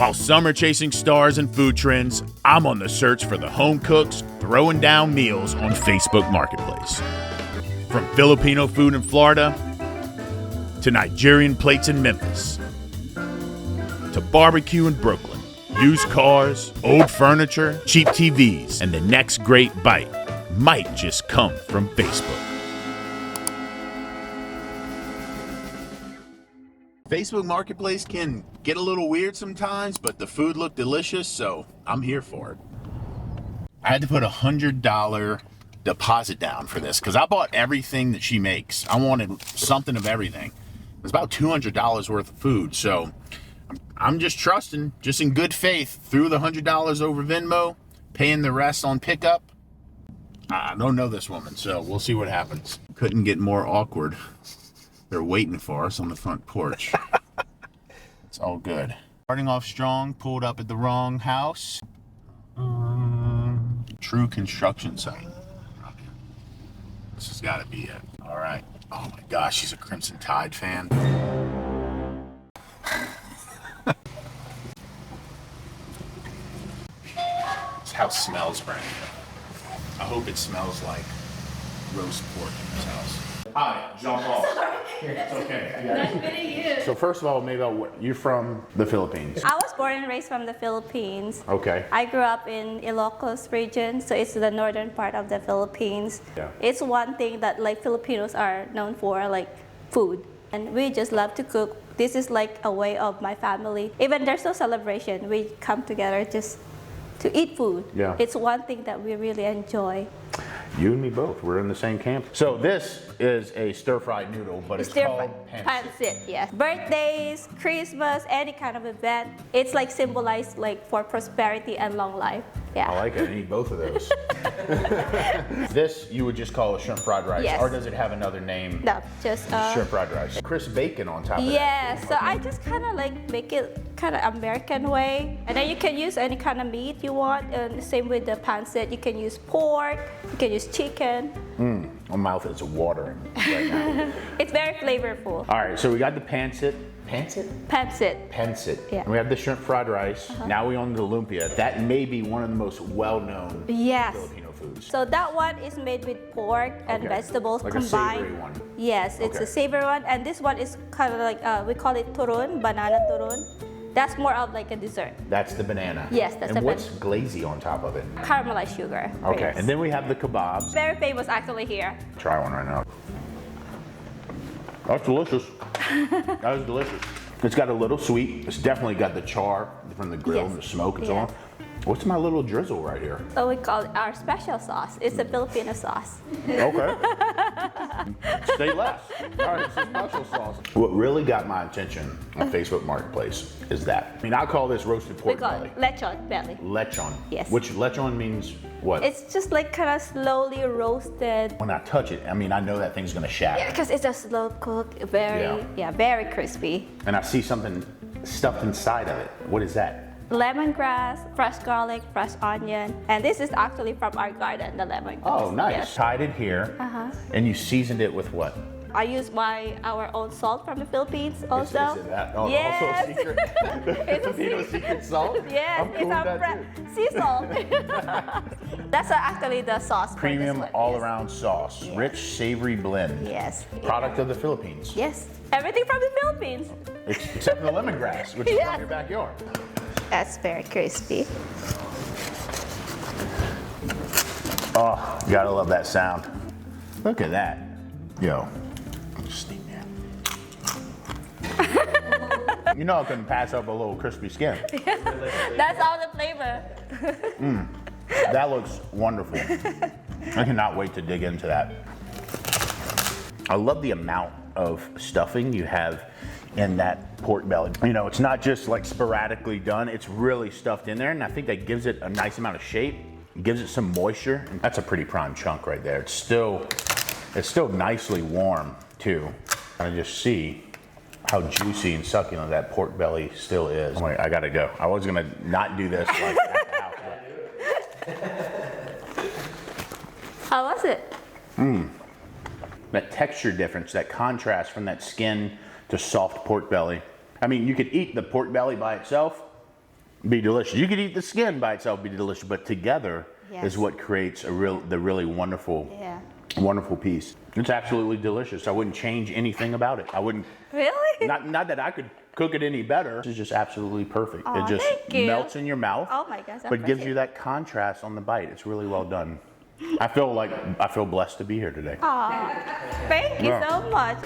While some are chasing stars and food trends, I'm on the search for the home cooks throwing down meals on Facebook Marketplace. From Filipino food in Florida to Nigerian plates in Memphis to barbecue in Brooklyn, used cars, old furniture, cheap TVs, and the next great bite might just come from Facebook. Facebook Marketplace can get a little weird sometimes, but the food looked delicious, so I'm here for it. I had to put $100 deposit down for this because I bought everything that she makes. I wanted something of everything. It's about $200 worth of food, so I'm just trusting, just in good faith, threw the $100 over Venmo, paying the rest on pickup. I don't know this woman, so we'll see what happens. Couldn't get more awkward. They're waiting for us on the front porch. It's all good. Starting off strong, pulled up at the wrong house. True construction site. This has got to be it. All right. Oh my gosh, she's a Crimson Tide fan. This house smells brand new. I hope it smells like roast pork in this house. Hi, Jean-Paul. It's okay. Nice meeting you. So first of all, maybe you're from the Philippines. I was born and raised from the Philippines. Okay. I grew up in Ilocos region, so it's the northern part of the Philippines. Yeah. It's one thing that like Filipinos are known for, like food. And we just love to cook. This is like a way of my family. Even there's no celebration, we come together just to eat food. Yeah. It's one thing that we really enjoy. You and me both. We're in the same camp. So this is a stir-fried noodle, but it's called pancit, yes. Birthdays, Christmas, any kind of event. It's like symbolized like for prosperity and long life. Yeah. I like it. I need both of those. This you would just call a shrimp fried rice, yes. Or does it have another name? No, just shrimp fried rice. Crisp bacon on top of that. Yeah, so I just kind of like make it kind of American way. And then you can use any kind of meat you want. And same with the pancit. You can use pork, you can use chicken. My mouth is watering right now. It's very flavorful. All right, so we got the pancit. Pancit. Pancit. Yeah. And we have the shrimp fried rice. Now we on the lumpia. That may be one of the most well-known Filipino foods. So that one is made with pork and vegetables like combined. A savory one. Yes, it's a savory one. And this one is kind of like, we call it turun, banana turun. That's more of like a dessert. That's the banana. Yes, that's and what's glazy on top of it? Caramelized sugar. Okay, grapes. and then we have the kebabs. Very famous actually here. Try one right now. That's delicious. That is delicious. It's got a little sweet. It's definitely got the char from the grill and the smoke and so on. What's my little drizzle right here? So we call it our special sauce. It's a Filipino sauce. Okay. Say less. All right, it's a special sauce. What really got my attention on Facebook Marketplace is that. I mean, I call this roasted pork belly. We call it lechon belly. Lechon. Yes. Which lechon means what? It's just like kind of slowly roasted. When I touch it, I mean, I know that thing's gonna shatter. Yeah, because it's a slow cook, very crispy. And I see something stuffed inside of it. What is that? Lemongrass, fresh garlic, fresh onion, and this is actually from our garden, the lemongrass. Oh, nice. Yes. Tied it here, and you seasoned it with what? I use our own salt from the Philippines also. Is it that? Oh, yes. also a secret? It's a Filipino secret salt? Yes, I'm cool it's our sea salt. That's actually the sauce. Premium all-around sauce. Yes. Rich, savory blend. Yes. Product of the Philippines. Yes. Everything from the Philippines. Except for the lemongrass, which is from your backyard. That's very crispy. Oh, you gotta love that sound. Look at that. Yo, steam that. You know I couldn't pass up a little crispy skin. That's all the flavor. That looks wonderful. I cannot wait to dig into that. I love the amount of stuffing you have in that pork belly. You know, it's not just like sporadically done, it's really stuffed in there, and I think that gives it a nice amount of shape. It gives it some moisture. And that's a pretty prime chunk right there. It's still nicely warm too. I just see how juicy and succulent that pork belly still is. Oh, wait, I gotta go. I was gonna not do this like at the house. How was it? That texture difference, that contrast from that skin to soft pork belly. I mean, you could eat the pork belly by itself, be delicious. You could eat the skin by itself, be delicious, but together is what creates the really wonderful, wonderful piece. It's absolutely delicious. I wouldn't change anything about it. I wouldn't. Really? Not that I could cook it any better. This is just absolutely perfect. Aw, it just thank you. melts in your mouth. Oh my gosh. But gives you that contrast on the bite. It's really well done. I feel blessed to be here today. Thank you so much.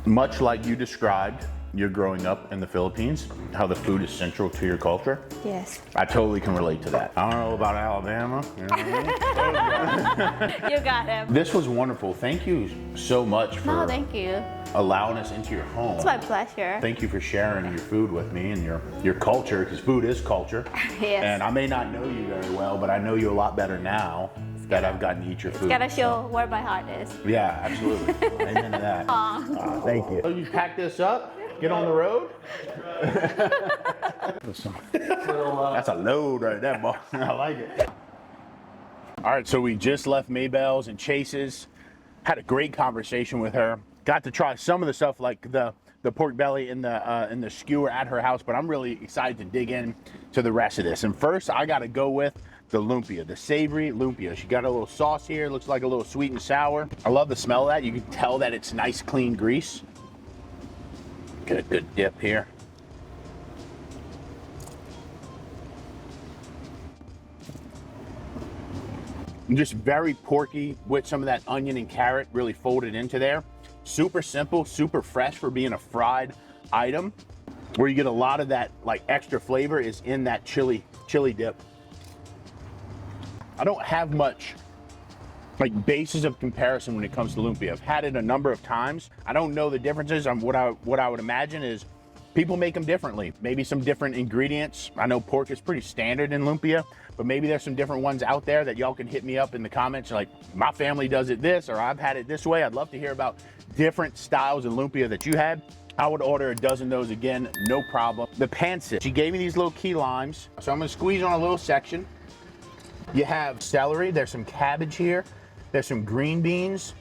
Much like you described, you're growing up in the Philippines, how the food is central to your culture. Yes. I totally can relate to that. I don't know about Alabama. You know what I mean? You got him. This was wonderful. Thank you so much for thank you. allowing us into your home. It's my pleasure. Thank you for sharing your food with me and your culture, because food is culture. Yes. And I may not know you very well, but I know you a lot better now that I've gotten to eat your food. Gotta show where my heart is. Yeah, absolutely. Amen to that. Thank you. So you pack this up, get on the road. That's a load right there, boy. I like it. All right, so we just left Maybell's and Chase's. Had a great conversation with her. Got to try some of the stuff like the pork belly in the skewer at her house, but I'm really excited to dig in to the rest of this. And first, I got to go with the lumpia, the savory lumpia. She got a little sauce here, looks like a little sweet and sour. I love the smell of that. You can tell that it's nice, clean grease. Get a good dip here. Just very porky with some of that onion and carrot really folded into there. Super simple, super fresh for being a fried item. Where you get a lot of that like extra flavor is in that chili dip. I don't have much like basis of comparison when it comes to lumpia. I've had it a number of times. I don't know the differences. What I would imagine is people make them differently. Maybe some different ingredients. I know pork is pretty standard in lumpia, but maybe there's some different ones out there that y'all can hit me up in the comments. Like, my family does it this, or I've had it this way. I'd love to hear about different styles of lumpia that you had. I would order a dozen of those again, no problem. The pancit, she gave me these little key limes. So I'm gonna squeeze on a little section. You have celery, there's some cabbage here, there's some green beans,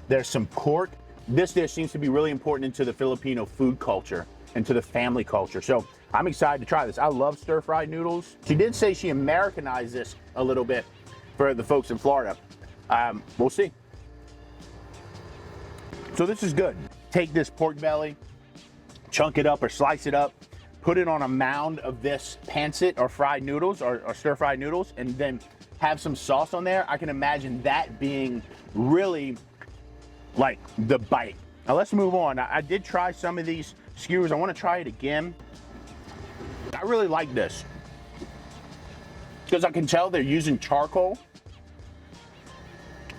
there's some pork. This dish seems to be really important into the Filipino food culture and to the family culture. So I'm excited to try this. I love stir-fried noodles. She did say she Americanized this a little bit for the folks in Florida. We'll see. So this is good. Take this pork belly, chunk it up or slice it up, put it on a mound of this pancit or fried noodles or stir-fried noodles, and then have some sauce on there. I can imagine that being really like the bite. Now let's move on. I did try some of these skewers. I want to try it again. I really like this because I can tell they're using charcoal.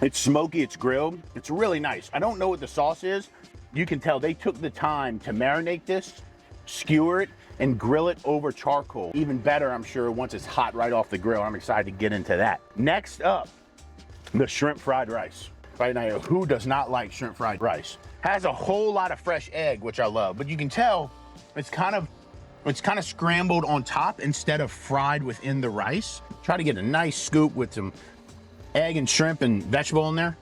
It's smoky, it's grilled. It's really nice. I don't know what the sauce is. You can tell they took the time to marinate this, skewer it, and grill it over charcoal. Even better, I'm sure, once it's hot right off the grill. I'm excited to get into that. Next up, the shrimp fried rice. Right now, who does not like shrimp fried rice? Has a whole lot of fresh egg, which I love, but you can tell it's kind of scrambled on top instead of fried within the rice. Try to get a nice scoop with some egg and shrimp and vegetable in there.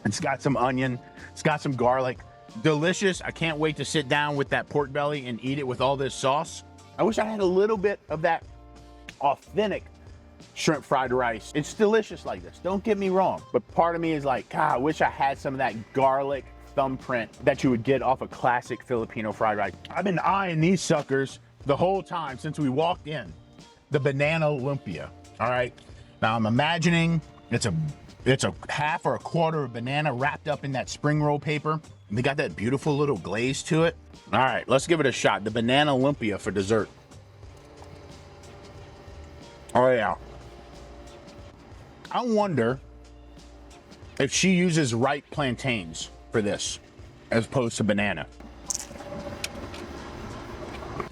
It's got some onion, it's got some garlic. Delicious. I can't wait to sit down with that pork belly and eat it with all this sauce. I wish I had a little bit of that authentic shrimp fried rice. It's delicious like this, don't get me wrong, but part of me is like, God, I wish I had some of that garlic thumbprint that you would get off a classic Filipino fried rice. I've been eyeing these suckers the whole time since we walked in. The banana lumpia. All right, now I'm imagining it's a half or a quarter of banana wrapped up in that spring roll paper. And they got that beautiful little glaze to it. All right, let's give it a shot. The banana lumpia for dessert. Oh yeah. I wonder if she uses ripe plantains for this as opposed to banana.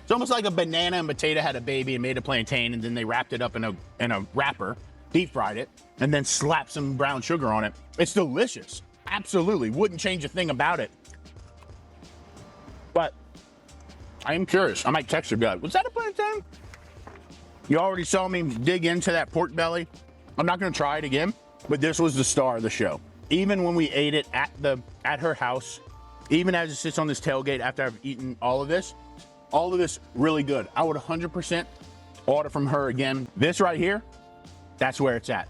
It's almost like a banana and potato had a baby and made a plantain, and then they wrapped it up in a wrapper, deep fried it, and then slapped some brown sugar on it. It's delicious. Absolutely. Wouldn't change a thing about it. But I am curious. I might text her and be like, was that a plantain? You already saw me dig into that pork belly. I'm not going to try it again, but this was the star of the show. Even when we ate it at her house, Even as it sits on this tailgate after I've eaten all of this really good. I would 100% order from her again. This right here, that's where it's at.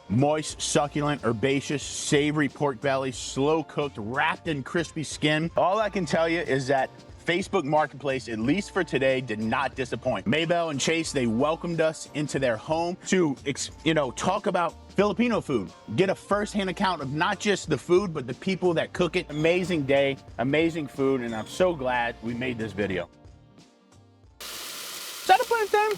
Moist, succulent, herbaceous, savory pork belly, slow cooked, wrapped in crispy skin. All I can tell you is that Facebook Marketplace, at least for today, did not disappoint. Maybell and Chase, they welcomed us into their home to, talk about Filipino food, get a first-hand account of not just the food, but the people that cook it. Amazing day, amazing food, and I'm so glad we made this video. Is that a fun thing?